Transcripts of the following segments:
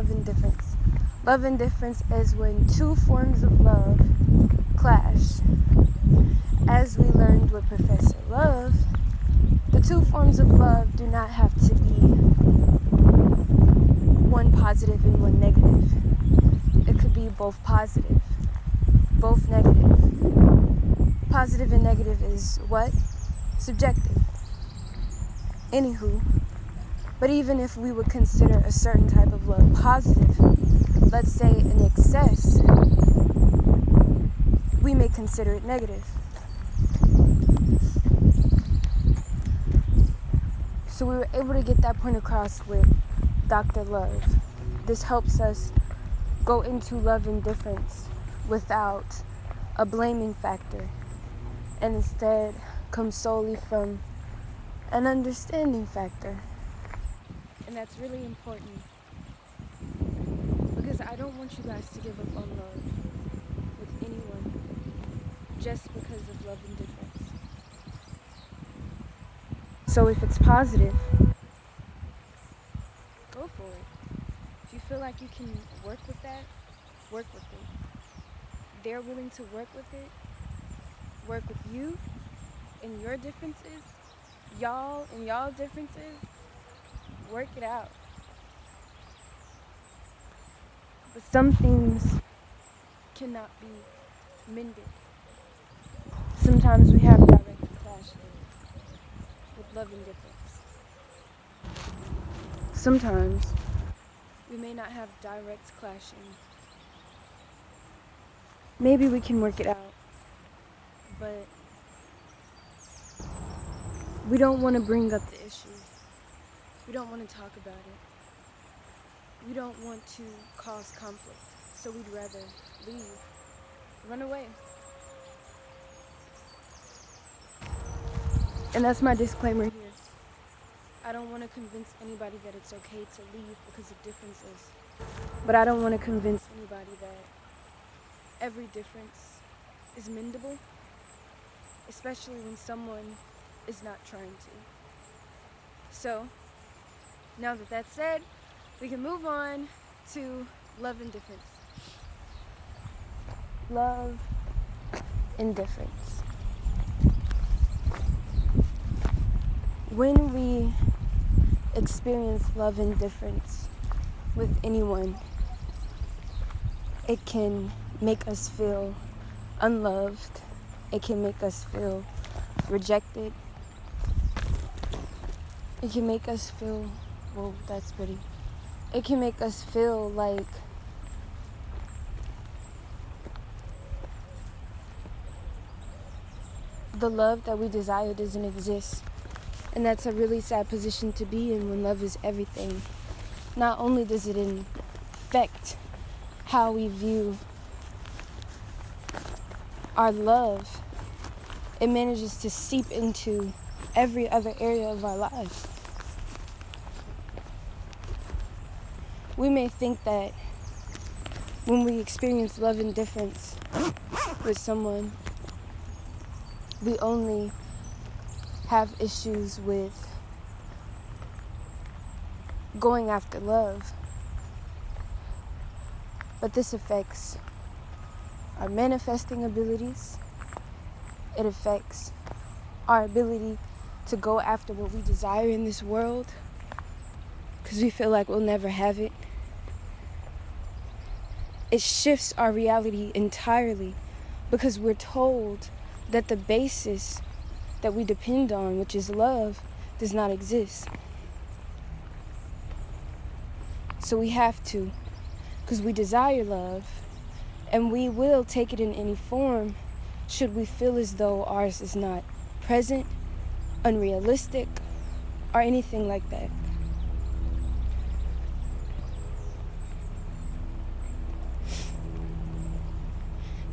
love indifference. Love indifference is when two forms of love clash. As we learned with Professor Love, the two forms of love do not have to be one positive and one negative. It could be both positive, both negative. Positive and negative is what? Subjective. Anywho, but even if we would consider a certain type of love positive, let's say in excess, we may consider it negative. So we were able to get that point across with Dr. Love. This helps us go into love indifference without a blaming factor, and instead come solely from an understanding factor. And that's really important, because I don't want you guys to give up on love with anyone just because of love indifference. So if it's positive, go for it. If you feel like you can work with that, work with it. They're willing to work with it, work with you and your differences, y'all and y'all differences, work it out. But some things cannot be mended. Sometimes we have direct clashes with love indifference. Sometimes we may not have direct clashing. Maybe we can work it out, but we don't want to bring up the issue. We don't want to talk about it. We don't want to cause conflict, so we'd rather leave, run away. And that's my disclaimer here. I don't want to convince anybody that it's okay to leave because of differences, but I don't want to convince anybody that every difference is mendable, especially when someone is not trying to. So, now that that's said, we can move on to love indifference. Love indifference. When we experience love indifference with anyone, it can make us feel unloved. It can make us feel rejected. It can make us feel, whoa, that's pretty. It can make us feel like the love that we desire doesn't exist. And that's a really sad position to be in when love is everything. Not only does it affect how we view our love, it manages to seep into every other area of our lives. We may think that when we experience love indifference with someone, we only have issues with going after love. But this affects our manifesting abilities. It affects our ability to go after what we desire in this world, because we feel like we'll never have it. It shifts our reality entirely, because we're told that the basis that we depend on, which is love, does not exist. So we have to, because we desire love, and we will take it in any form should we feel as though ours is not present, unrealistic, or anything like that.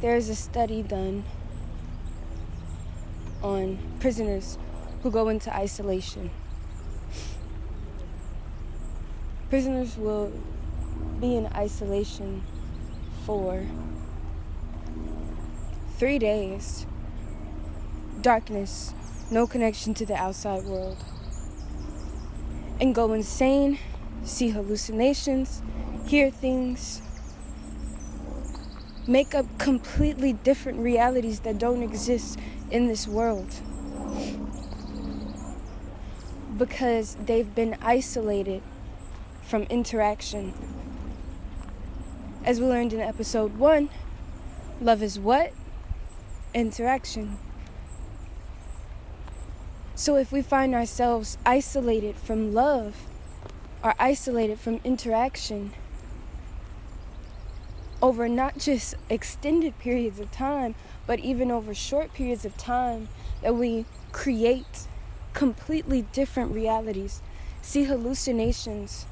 There's a study done on prisoners who go into isolation. Prisoners will be in isolation for 3 days. Darkness, no connection to the outside world. And go insane, see hallucinations, hear things, make up completely different realities that don't exist in this world. Because they've been isolated from interaction. As we learned in episode 1, love is what? Interaction. So if we find ourselves isolated from love or isolated from interaction over not just extended periods of time, but even over short periods of time, that we create completely different realities, see hallucinations,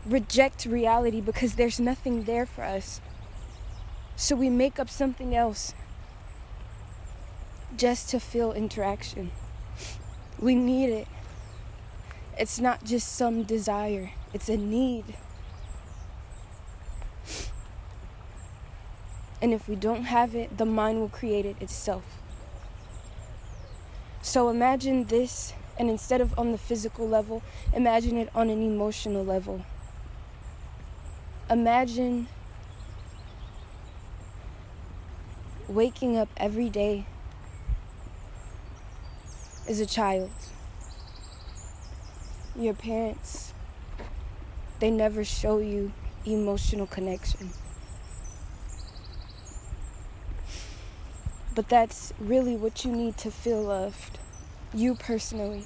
reject reality because there's nothing there for us. So we make up something else just to feel interaction. We need it. It's not just some desire, it's a need. And if we don't have it, the mind will create it itself. So imagine this, and instead of on the physical level, imagine it on an emotional level. Imagine waking up every day as a child. Your parents, they never show you emotional connection. But that's really what you need to feel loved, you personally.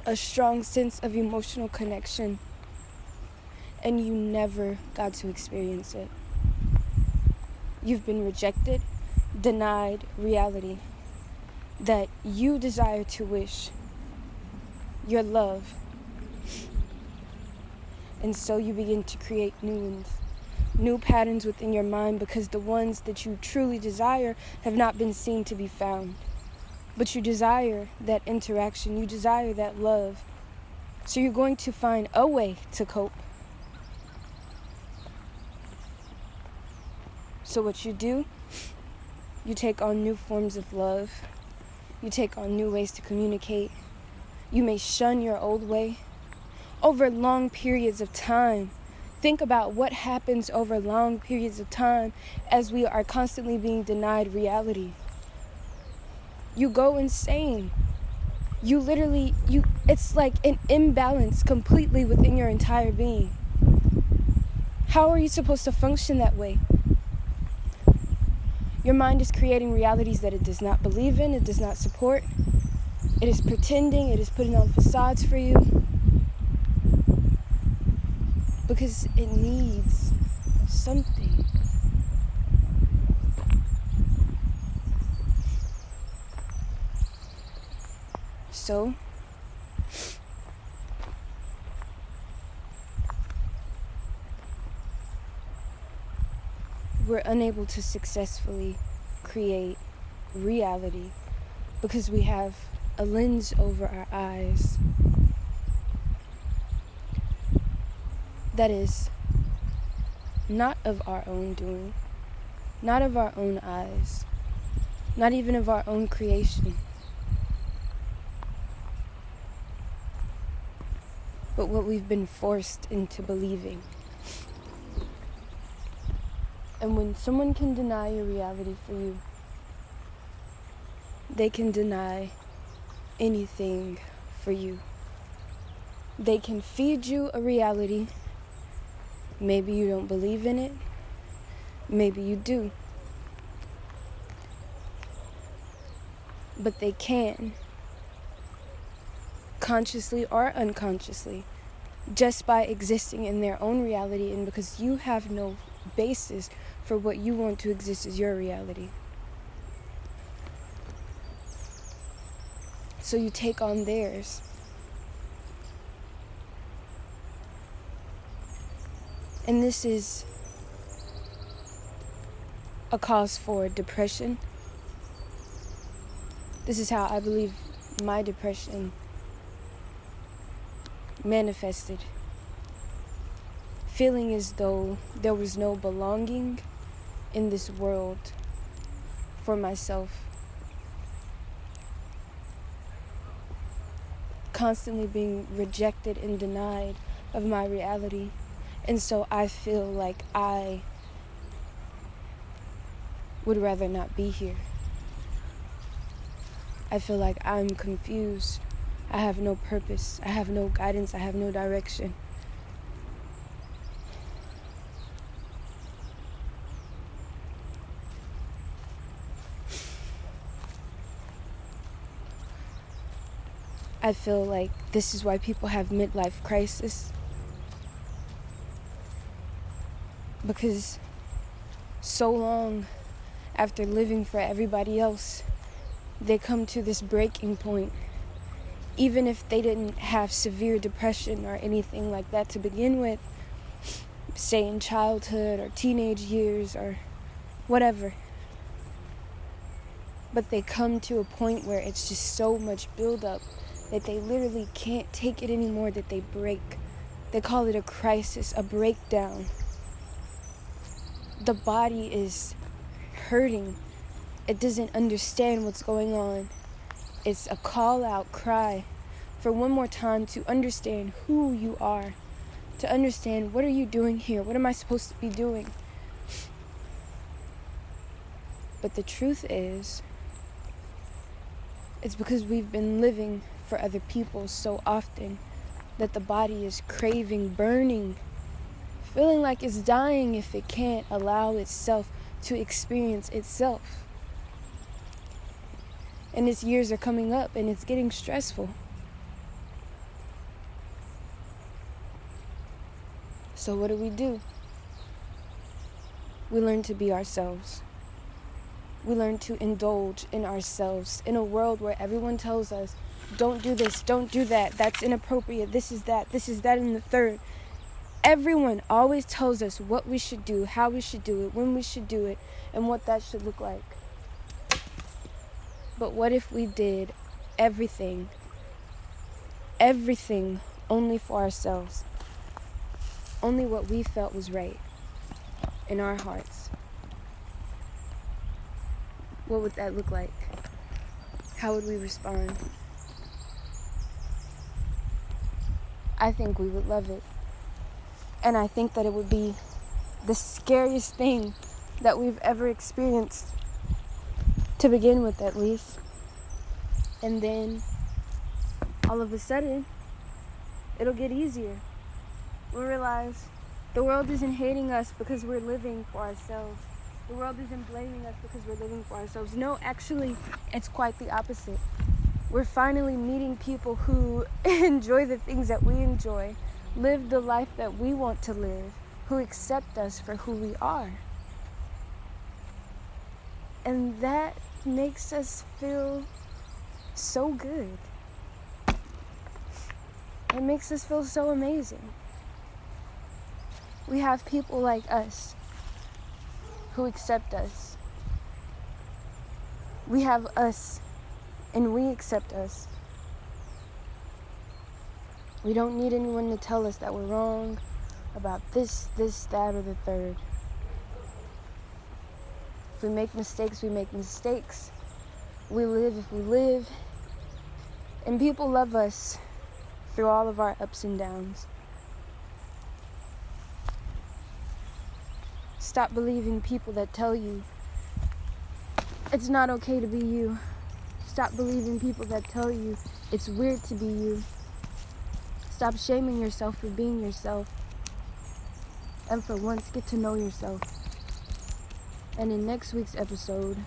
A strong sense of emotional connection, and you never got to experience it. You've been rejected, denied reality that you desire to wish, your love. And so you begin to create new ones. New patterns within your mind, because the ones that you truly desire have not been seen to be found. But you desire that interaction, you desire that love. So you're going to find a way to cope. So what you do, you take on new forms of love. You take on new ways to communicate. You may shun your old way over long periods of time. Think about what happens over long periods of time as we are constantly being denied reality. You go insane. You literally, it's like an imbalance completely within your entire being. How are you supposed to function that way? Your mind is creating realities that it does not believe in, it does not support. It is pretending, it is putting on facades for you. Because it needs something. So, we're unable to successfully create reality because we have a lens over our eyes that is not of our own doing, not of our own eyes, not even of our own creation, but what we've been forced into believing. And when someone can deny your reality for you, they can deny anything for you. They can feed you a reality. Maybe you don't believe in it. Maybe you do. But they can, consciously or unconsciously, just by existing in their own reality, and because you have no basis for what you want to exist as your reality. So you take on theirs. And this is a cause for depression. This is how I believe my depression manifested. Feeling as though there was no belonging in this world for myself. Constantly being rejected and denied of my reality. And so I feel like I would rather not be here. I feel like I'm confused. I have no purpose. I have no guidance. I have no direction. I feel like this is why people have midlife crisis. Because so long after living for everybody else, they come to this breaking point. Even if they didn't have severe depression or anything like that to begin with, say in childhood or teenage years or whatever. But they come to a point where it's just so much buildup that they literally can't take it anymore, that they break. They call it a crisis, a breakdown. The body is hurting. It doesn't understand what's going on. It's a call-out cry for one more time to understand who you are, to understand what are you doing here, what am I supposed to be doing? But the truth is, it's because we've been living for other people so often that the body is craving, burning, feeling like it's dying if it can't allow itself to experience itself. And its years are coming up and it's getting stressful. So what do? We learn to be ourselves. We learn to indulge in ourselves in a world where everyone tells us, don't do this, don't do that, that's inappropriate, this is that, and the third. Everyone always tells us what we should do, how we should do it, when we should do it, and what that should look like. But what if we did everything only for ourselves? Only what we felt was right in our hearts. What would that look like? How would we respond? I think we would love it. And I think that it would be the scariest thing that we've ever experienced, to begin with at least. And then all of a sudden, it'll get easier. We'll realize the world isn't hating us because we're living for ourselves. The world isn't blaming us because we're living for ourselves. No, actually, it's quite the opposite. We're finally meeting people who enjoy the things that we enjoy, live the life that we want to live, who accept us for who we are. And that makes us feel so good. It makes us feel so amazing. We have people like us who accept us. We have us, and we accept us. We don't need anyone to tell us that we're wrong about this, that, or the third. If we make mistakes, we make mistakes. We live if we live. And people love us through all of our ups and downs. Stop believing people that tell you it's not okay to be you. Stop believing people that tell you it's weird to be you. Stop shaming yourself for being yourself. And for once, get to know yourself. And in next week's episode,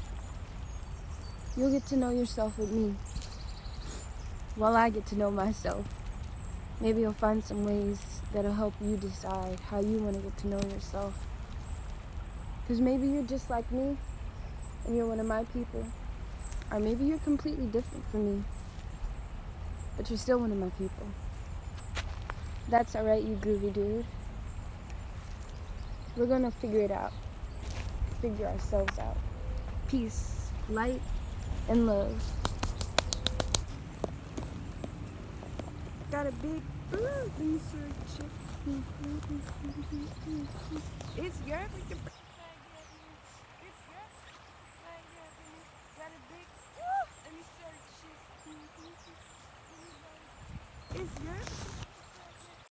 you'll get to know yourself with me, while I get to know myself. Maybe you'll find some ways that'll help you decide how you want to get to know yourself. Because maybe you're just like me, and you're one of my people. Or maybe you're completely different from me, but you're still one of my people. That's alright, you groovy dude. We're gonna figure it out. Figure ourselves out. Peace, light, and love. Got a big research. It's your It's your